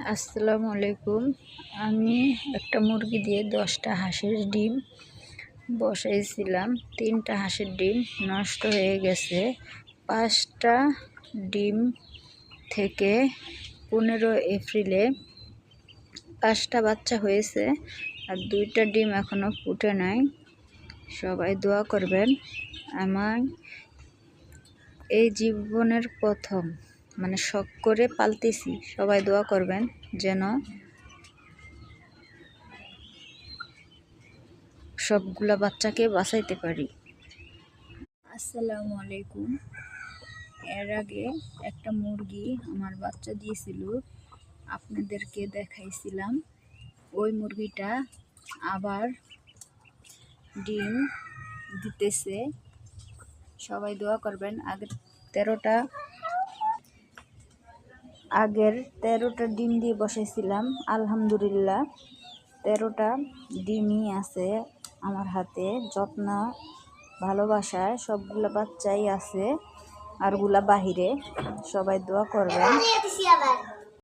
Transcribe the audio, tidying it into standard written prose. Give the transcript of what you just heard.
আসসালামু আলাইকুম। আমি একটা মুরগি দিয়ে 10টা হাঁসের ডিম বসাইছিলাম। 3টা হাঁসের ডিম নষ্ট হয়ে গেছে। 5টা ডিম থেকে 15 এপ্রিলে 5টা বাচ্চা হয়েছে, আর 2টা ডিম এখনো ফুটে নাই। সবাই দোয়া করবেন। আমার এই জীবনের প্রথম, শখ করে পালতেছি। সবাই দোয়া করবেন যেন সবগুলা বাচ্চাকে বাঁচাইতে পারি। আসসালামু আলাইকুম। এর আগে একটা মুরগি আমার বাচ্চা দিয়েছিল, আপনাদেরকে দেখাইছিলাম। ওই মুরগিটা আবার ডিম দিতেছে। সবাই দোয়া করবেন। আগের 13টা ডিম দিয়ে বসাইছিলাম। আলহামদুলিল্লাহ 13টা ডিমই আছে আমার হাতে। যত্ন ভালোবাসায় সবগুলা বাচ্চাই আছে, আরগুলা বাহিরে। সবাই দোয়া করবেন।